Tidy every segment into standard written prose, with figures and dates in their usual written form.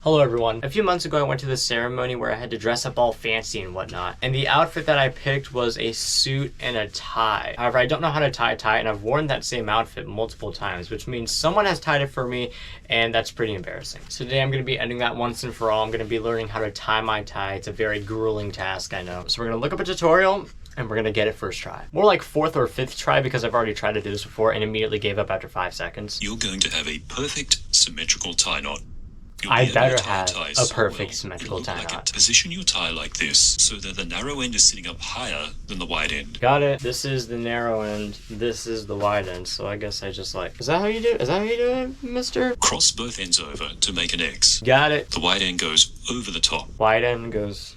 Hello everyone. A few months ago I went to this ceremony where I had to dress up all fancy and whatnot, and the outfit that I picked was a suit and a tie. However, I don't know how to tie a tie, and I've worn that same outfit multiple times, which means someone has tied it for me, and that's pretty embarrassing. So today I'm going to be ending that once and for all. I'm going to be learning how to tie my tie. It's a very grueling task, I know. So we're going to look up a tutorial, and we're gonna get it first try. More like fourth or fifth try because I've already tried to do this before and immediately gave up after 5 seconds. You're going to have a perfect symmetrical tie knot. I better have a perfect symmetrical tie knot. Position your tie like this so that the narrow end is sitting up higher than the wide end. Got it. This is the narrow end. This is the wide end. So I guess I just like, is that how you do it? Is that how you do it, mister? Cross both ends over to make an X. Got it. The wide end goes over the top. Wide end goes...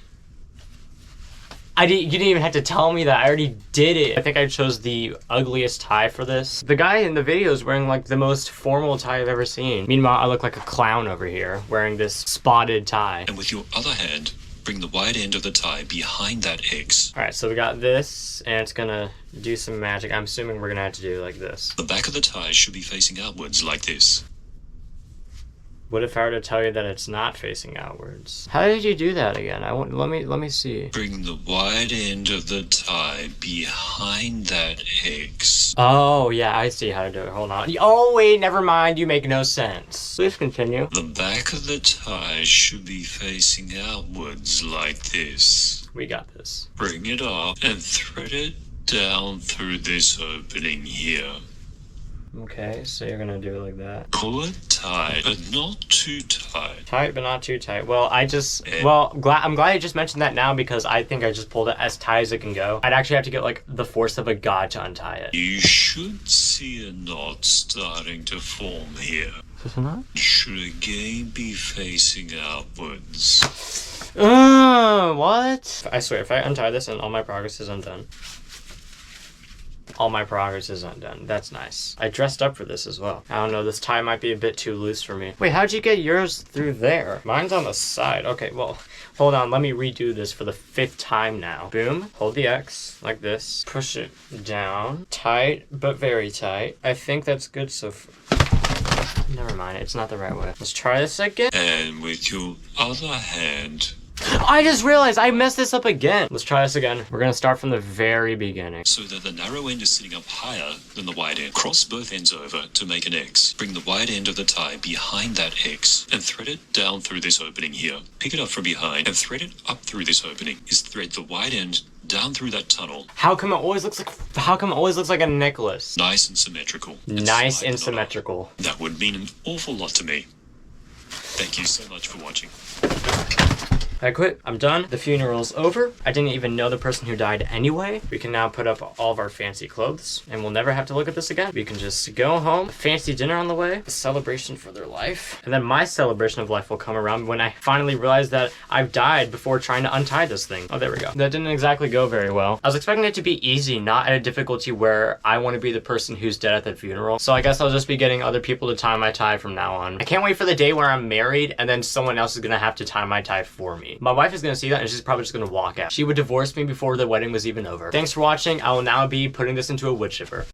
You didn't even have to tell me that. I already did it. I think I chose the ugliest tie for this. The guy in the video is wearing like the most formal tie I've ever seen. Meanwhile, I look like a clown over here wearing this spotted tie. And with your other hand, bring the wide end of the tie behind that X. All right, so we got this, and it's gonna do some magic. I'm assuming we're gonna have to do like this. The back of the tie should be facing outwards like this. What if I were to tell you that it's not facing outwards? How did you do that again? Let me see. Bring the wide end of the tie behind that X. Oh, yeah, I see how to do it. Hold on. Oh, wait, never mind. You make no sense. Please continue. The back of the tie should be facing outwards like this. We got this. Bring it up and thread it down through this opening here. Okay, so you're gonna do it like that. Pull it tight, but not too tight. Tight, but not too tight. Well, I'm glad you just mentioned that now because I think I just pulled it as tight as it can go. I'd actually have to get like the force of a god to untie it. You should see a knot starting to form here. Is this a knot? It should again be facing outwards. What? I swear, if I untie this and all my progress is undone. All my progress is undone. That's nice. I dressed up for this as well. I don't know, this tie might be a bit too loose for me. Wait, how'd you get yours through there? Mine's on the side. Okay, well, hold on. Let me redo this for the 5th time now. Boom. Hold the X like this. Push it down. Tight, but very tight. I think that's good so far. Never mind. It's not the right way. Let's try this again. And with your other hand... I just realized I messed this up again. Let's try this again. We're gonna start from the very beginning. So that the narrow end is sitting up higher than the wide end. Cross both ends over to make an X. Bring the wide end of the tie behind that X and thread it down through this opening here. Pick it up from behind and thread it up through this opening. Is thread the wide end down through that tunnel. How come it always looks like a necklace? Nice and symmetrical. Nice and symmetrical. That would mean an awful lot to me. Thank you so much for watching. I quit. I'm done. The funeral's over. I didn't even know the person who died anyway. We can now put up all of our fancy clothes and we'll never have to look at this again. We can just go home, fancy dinner on the way, a celebration for their life. And then my celebration of life will come around when I finally realize that I've died before trying to untie this thing. Oh, there we go. That didn't exactly go very well. I was expecting it to be easy, not at a difficulty where I want to be the person who's dead at the funeral. So I guess I'll just be getting other people to tie my tie from now on. I can't wait for the day where I'm married and then someone else is gonna have to tie my tie for me. My wife is gonna see that and she's probably just gonna walk out. She would divorce me before the wedding was even over. Thanks for watching. I will now be putting this into a wood chipper.